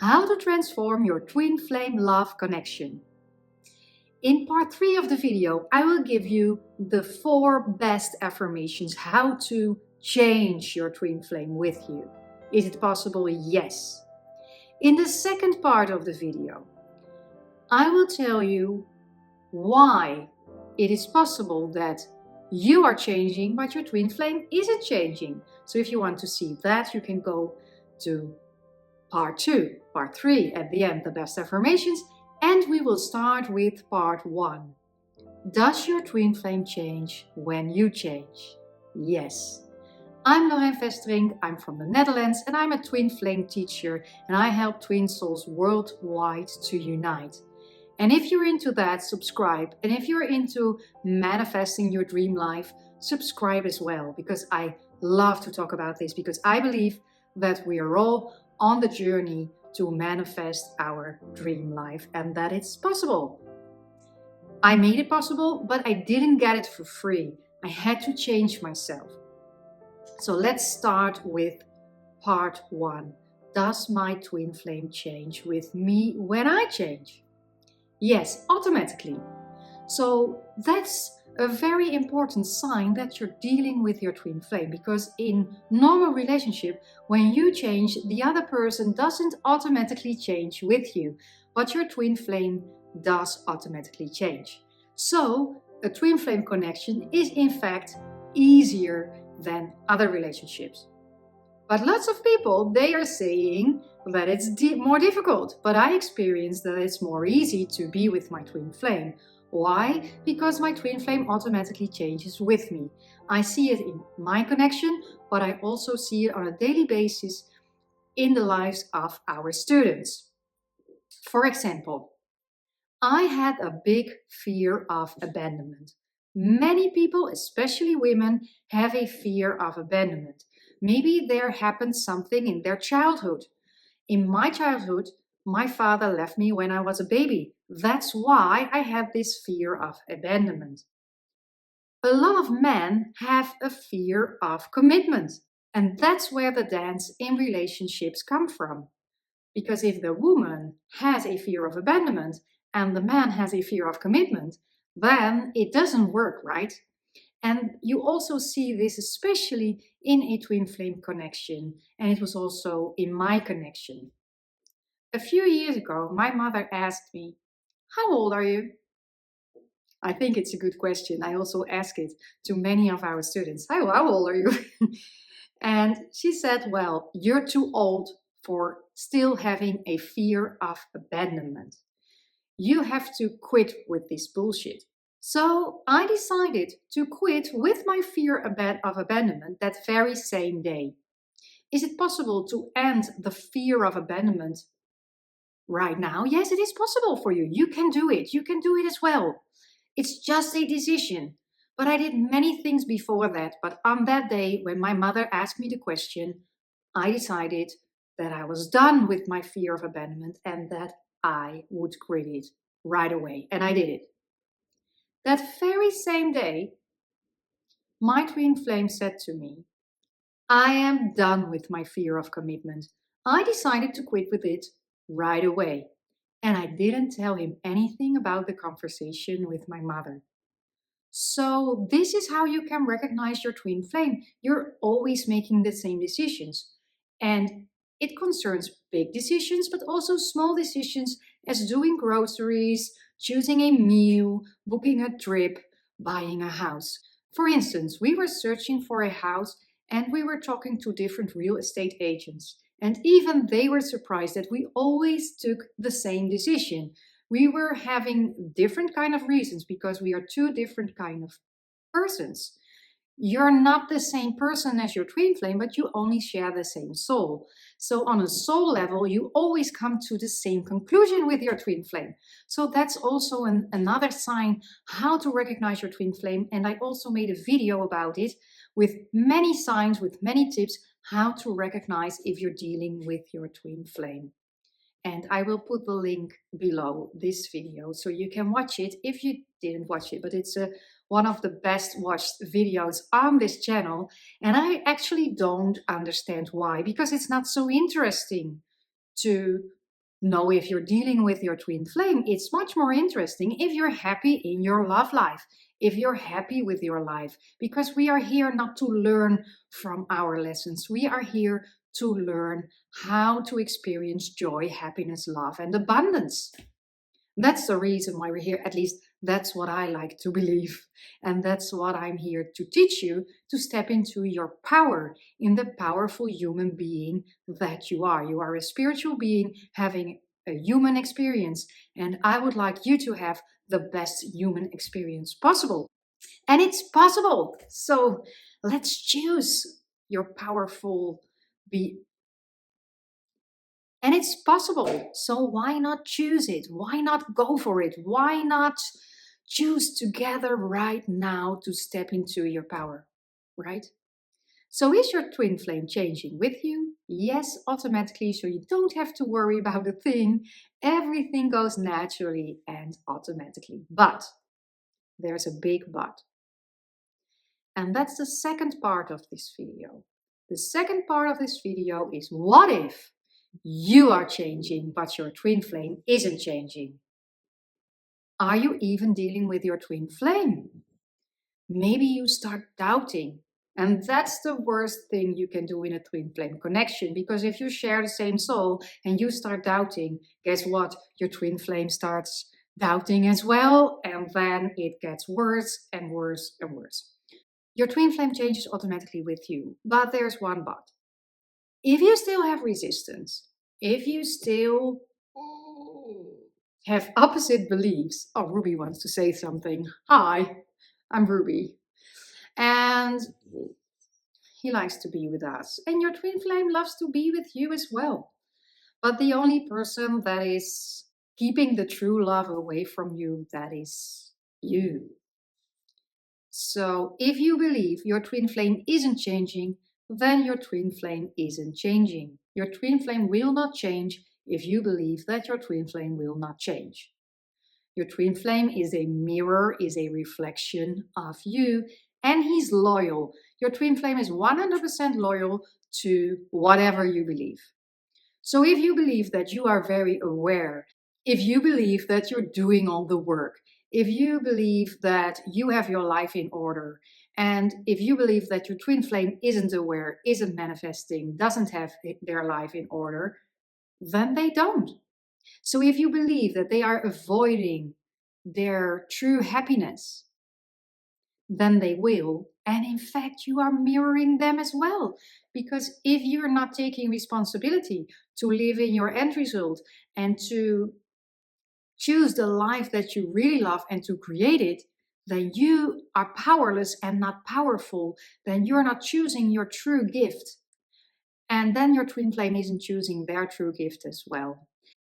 How to transform your twin flame love connection. In part 3 of the video, I will give you the 4 best affirmations how to change your twin flame with you. Is it possible? Yes. In the second part of the video, I will tell you why it is possible that you are changing, but your twin flame isn't changing. So if you want to see that, you can go to part 2, part 3 at the end, the best affirmations, and we will start with part 1. Does your twin flame change when you change? Yes. I'm Lorraine, I'm from the Netherlands, and I'm a twin flame teacher, and I help twin souls worldwide to unite. And if you're into that, subscribe. And if you're into manifesting your dream life, subscribe as well, because I love to talk about this, because I believe that we are all on the journey to manifest our dream life and that it's possible. I made it possible, but I didn't get it for free. I had to change myself. So let's start with part 1. Does my twin flame change with me when I change? Yes, automatically. So that's a very important sign that you're dealing with your twin flame, because in normal relationship, when you change, the other person doesn't automatically change with you, but your twin flame does automatically change. So a twin flame connection is in fact easier than other relationships. But lots of people, they are saying that it's more difficult, but I experienced that it's more easy to be with my twin flame. Why? Because my twin flame automatically changes with me. I see it in my connection, but I also see it on a daily basis in the lives of our students. For example, I had a big fear of abandonment. Many people, especially women, have a fear of abandonment. Maybe there happened something in their childhood. In my childhood, my father left me when I was a baby. That's why I had this fear of abandonment. A lot of men have a fear of commitment, and that's where the dance in relationships come from. Because if the woman has a fear of abandonment and the man has a fear of commitment, then it doesn't work, right? And you also see this especially in a twin flame connection, and it was also in my connection. A few years ago, my mother asked me, "How old are you?" I think it's a good question. I also ask it to many of our students. How old are you? And she said, "Well, you're too old for still having a fear of abandonment. You have to quit with this bullshit." So I decided to quit with my fear of abandonment that very same day. Is it possible to end the fear of abandonment right now? Yes, it is possible for you. You can do it. You can do it as well. It's just a decision. But I did many things before that. But on that day, when my mother asked me the question, I decided that I was done with my fear of abandonment and that I would quit it right away. And I did it. That very same day, my twin flame said to me, "I am done with my fear of commitment. I decided to quit with it right away." And I didn't tell him anything about the conversation with my mother. So this is how you can recognize your twin flame. You're always making the same decisions. And it concerns big decisions, but also small decisions as doing groceries, choosing a meal, booking a trip, buying a house. For instance, we were searching for a house and we were talking to different real estate agents. And even they were surprised that we always took the same decision. We were having different kind of reasons because we are two different kind of persons. You're not the same person as your twin flame, but you only share the same soul. So on a soul level, you always come to the same conclusion with your twin flame. So that's also another sign how to recognize your twin flame. And I also made a video about it with many signs, with many tips, how to recognize if you're dealing with your twin flame. And I will put the link below this video so you can watch it if you didn't watch it. But it's one of the best watched videos on this channel. And I actually don't understand why, because it's not so interesting to No, if you're dealing with your twin flame, it's much more interesting if you're happy in your love life, if you're happy with your life, because we are here not to learn from our lessons. We are here to learn how to experience joy, happiness, love, and abundance. That's the reason why we're here. At least that's what I like to believe. And that's what I'm here to teach you, to step into your power, in the powerful human being that you are. You are a spiritual being having a human experience. And I would like you to have the best human experience possible. And it's possible. So let's choose your powerful be. And it's possible. So why not choose it? Why not go for it? Why not choose together right now to step into your power, right? So is your twin flame changing with you? Yes, automatically. So you don't have to worry about a thing. Everything goes naturally and automatically. But there's a big but. And that's the second part of this video. The second part of this video is, what if you are changing, but your twin flame isn't changing? Are you even dealing with your twin flame? Maybe you start doubting. And that's the worst thing you can do in a twin flame connection, because if you share the same soul and you start doubting, guess what? Your twin flame starts doubting as well, and then it gets worse and worse and worse. Your twin flame changes automatically with you, but there's one but. If you still have resistance, if you still have opposite beliefs. Oh, Ruby wants to say something. Hi, I'm Ruby. And he likes to be with us. And your twin flame loves to be with you as well. But the only person that is keeping the true love away from you, that is you. So if you believe your twin flame isn't changing, then your twin flame isn't changing. Your twin flame will not change if you believe that your twin flame will not change. Your twin flame is a mirror, is a reflection of you, and he's loyal. Your twin flame is 100% loyal to whatever you believe. So if you believe that you are very aware, if you believe that you're doing all the work, if you believe that you have your life in order, and if you believe that your twin flame isn't aware, isn't manifesting, doesn't have their life in order, then they don't. So if you believe that they are avoiding their true happiness, then they will. And in fact, you are mirroring them as well. Because if you're not taking responsibility to live in your end result and to choose the life that you really love and to create it, then you are powerless and not powerful. Then you're not choosing your true gift. And then your twin flame isn't choosing their true gift as well.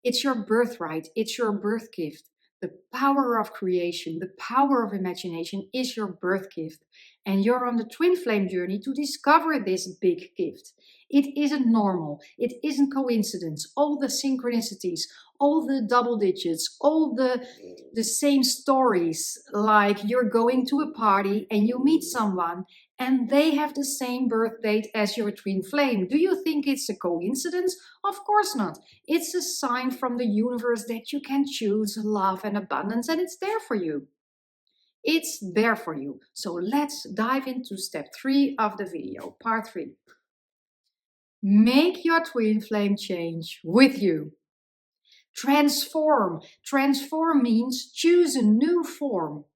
It's your birthright. It's your birth gift. The power of creation, the power of imagination is your birth gift. And you're on the twin flame journey to discover this big gift. It isn't normal. It isn't coincidence. All the synchronicities, all the double digits, all the same stories, like you're going to a party and you meet someone and they have the same birth date as your twin flame. Do you think it's a coincidence? Of course not. It's a sign from the universe that you can choose love and abundance, and it's there for you. It's there for you. So let's dive into step 3 of the video, part 3. Make your twin flame change with you. Transform. Transform means choose a new form.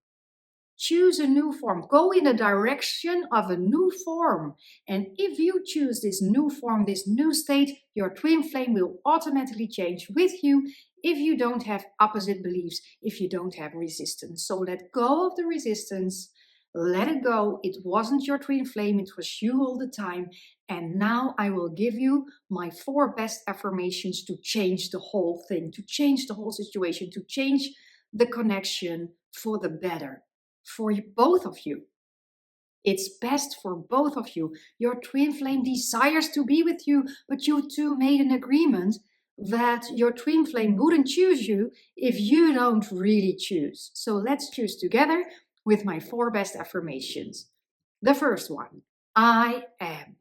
Choose a new form. Go in the direction of a new form. And if you choose this new form, this new state, your twin flame will automatically change with you if you don't have opposite beliefs, if you don't have resistance. So let go of the resistance. Let it go. It wasn't your twin flame. It was you all the time. And now I will give you my 4 best affirmations to change the whole thing, to change the whole situation, to change the connection for the better. For both of you. It's best for both of you. Your twin flame desires to be with you, but you two made an agreement that your twin flame wouldn't choose you if you don't really choose. So let's choose together with my 4 best affirmations. The first one, I am.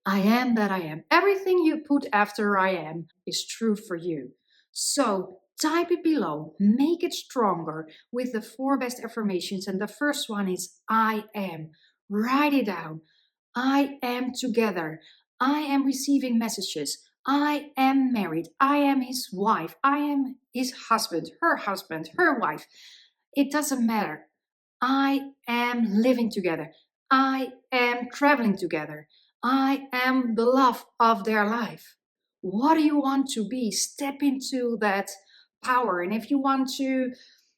I am that I am. Everything you put after I am is true for you. So type it below, make it stronger with the four best affirmations. And the first one is I am. Write it down. I am together. I am receiving messages. I am married. I am his wife. I am his husband, her wife. It doesn't matter. I am living together. I am traveling together. I am the love of their life. What do you want to be? Step into that power. And if you want to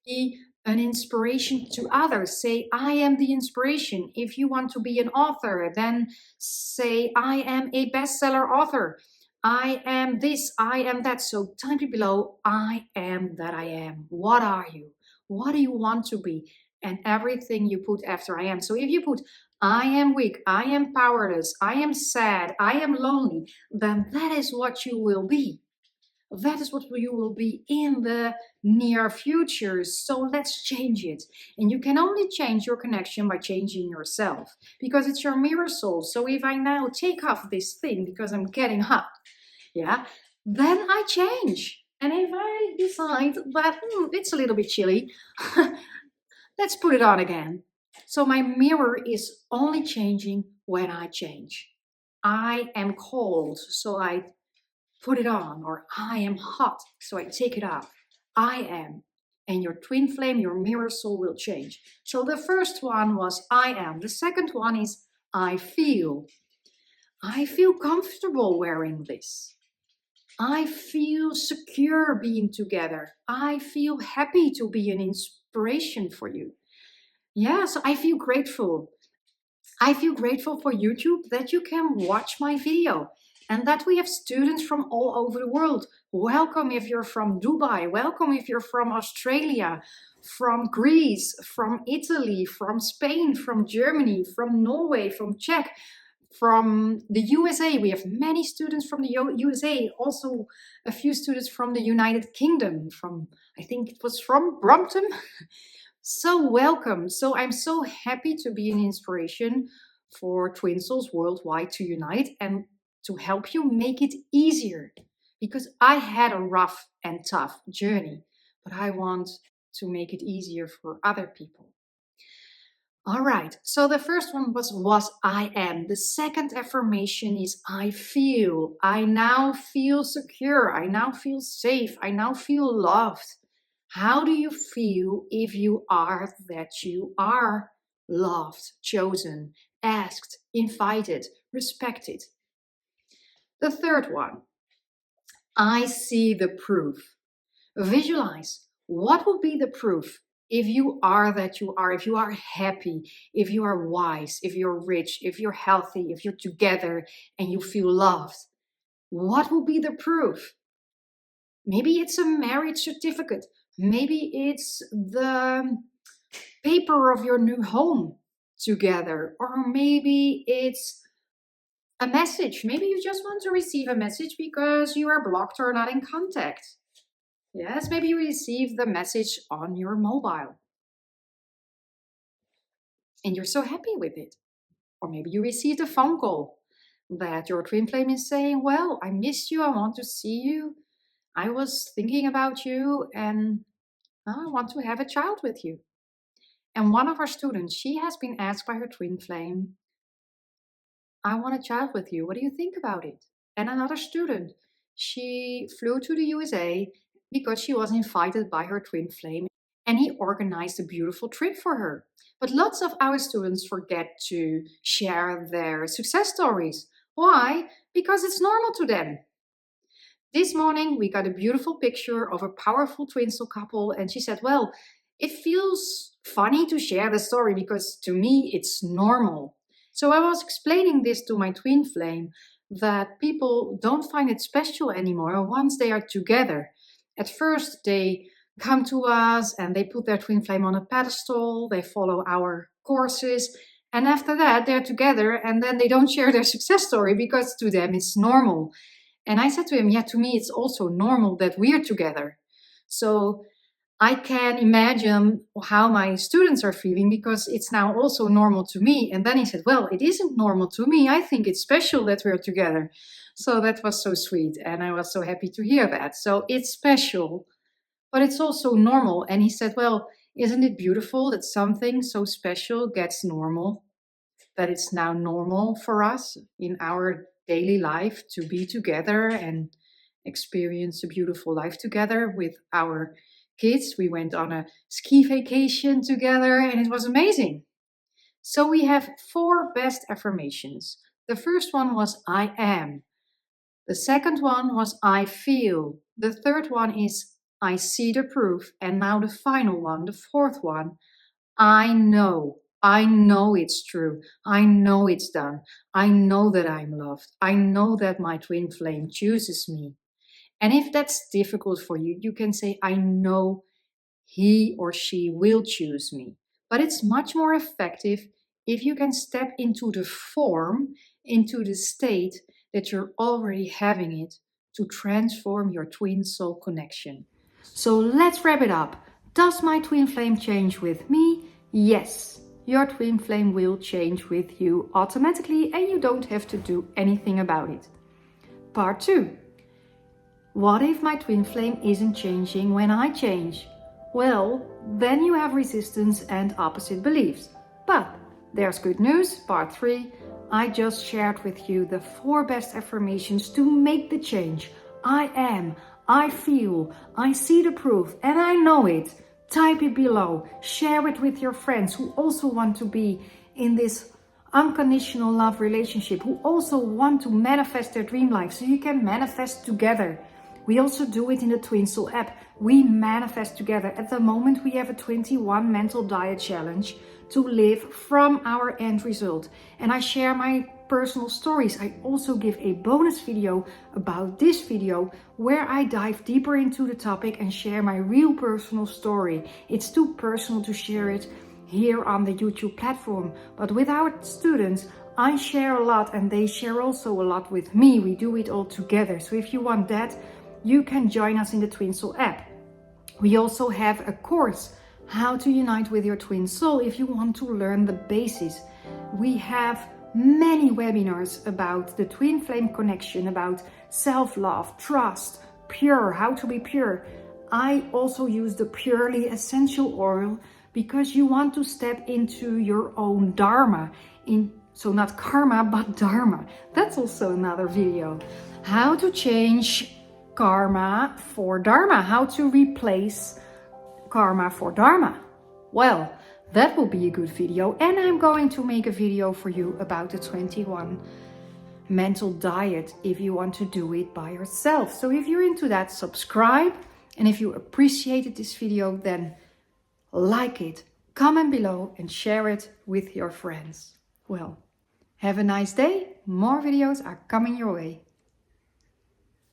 be an inspiration to others, say, I am the inspiration. If you want to be an author, then say, I am a bestseller author. I am this, I am that. So type it below, I am that I am. What are you? What do you want to be? And everything you put after I am. So if you put I am weak, I am powerless, I am sad, I am lonely, then that is what you will be. That is what you will be in the near future. So let's change it. And you can only change your connection by changing yourself, because it's your mirror soul. So if I now take off this thing because I'm getting hot, yeah, then I change. And if I decide that it's a little bit chilly, let's put it on again. So my mirror is only changing when I change. I am cold, so I put it on, or I am hot, so I take it off. I am. And your twin flame, your mirror soul will change. So the first one was I am. The second one is I feel. I feel comfortable wearing this. I feel secure being together. I feel happy to be an inspiration for you. Yeah, so I feel grateful. I feel grateful for YouTube that you can watch my video and that we have students from all over the world. Welcome if you're from Dubai. Welcome if you're from Australia, from Greece, from Italy, from Spain, from Germany, from Norway, from Czech, from the USA. We have many students from the USA, also a few students from the United Kingdom, from, I think it was from Brompton. So welcome. So I'm so happy to be an inspiration for Twin Souls worldwide to unite and to help you make it easier, because I had a rough and tough journey, but I want to make it easier for other people. All right, so the first one was I am. The second affirmation is I feel. I now feel secure. I now feel safe. I now feel loved. How do you feel if you are that you are loved, chosen, asked, invited, respected? The third one, I see the proof. Visualize what will be the proof if you are that you are, if you are happy, if you are wise, if you're rich, if you're healthy, if you're together and you feel loved. What will be the proof? Maybe it's a marriage certificate. Maybe it's the paper of your new home together. Or maybe it's a message. Maybe you just want to receive a message because you are blocked or not in contact. Yes, maybe you receive the message on your mobile and you're so happy with it. Or maybe you received a phone call that your twin flame is saying, well, I miss you, I want to see you, I was thinking about you, and I want to have a child with you. And one of our students, she has been asked by her twin flame, I want a child with you. What do you think about it? And another student, she flew to the USA because she was invited by her twin flame and he organized a beautiful trip for her. But lots of our students forget to share their success stories. Why? Because it's normal to them. This morning, we got a beautiful picture of a powerful twin soul couple, and she said, well, it feels funny to share the story because to me, it's normal. So I was explaining this to my twin flame that people don't find it special anymore once they are together. At first, they come to us and they put their twin flame on a pedestal, they follow our courses, and after that, they're together and then they don't share their success story because to them it's normal. And I said to him, yeah, to me, it's also normal that we're together. So I can imagine how my students are feeling because it's now also normal to me. And then he said, well, it isn't normal to me. I think it's special that we're together. So that was so sweet. And I was so happy to hear that. So it's special, but it's also normal. And he said, well, isn't it beautiful that something so special gets normal? That it's now normal for us in our daily life to be together and experience a beautiful life together with our kids. We went on a ski vacation together and it was amazing. So we have 4 best affirmations. The first one was I am. The second one was I feel. The third one is I see the proof. And now the final one, the fourth one, I know. I know it's true. I know it's done. I know that I'm loved. I know that my twin flame chooses me. And if that's difficult for you, you can say, I know he or she will choose me. But it's much more effective if you can step into the form, into the state that you're already having it to transform your twin soul connection. So let's wrap it up. Does my twin flame change with me? Yes. Your twin flame will change with you automatically and you don't have to do anything about it. Part 2. What if my twin flame isn't changing when I change? Well, then you have resistance and opposite beliefs. But there's good news. Part 3. I just shared with you the 4 best affirmations to make the change. I am, I feel, I see the proof, and I know it. Type it below. Share it with your friends who also want to be in this unconditional love relationship, who also want to manifest their dream life so you can manifest together. We also do it in the Twin Soul app. We manifest together. At the moment, we have a 21 mental diet challenge to live from our end result. And I share my personal stories. I also give a bonus video about this video where I dive deeper into the topic and share my real personal story. It's too personal to share it here on the YouTube platform. But with our students, I share a lot and they share also a lot with me. We do it all together. So if you want that, you can join us in the Twin Soul app. We also have a course, How to Unite with Your Twin Soul, if you want to learn the basics. We have many webinars about the twin flame connection, about self-love, trust, pure, how to be pure. I also use the purely essential oil because you want to step into your own dharma. So not karma, but dharma. That's also another video. How to change karma for dharma, how to replace karma for dharma. Well, that will be a good video, and I'm going to make a video for you about the 21 mental diet if you want to do it by yourself. So if you're into that, subscribe, and if you appreciated this video, then like it, comment below and share it with your friends. Well, have a nice day. More videos are coming your way.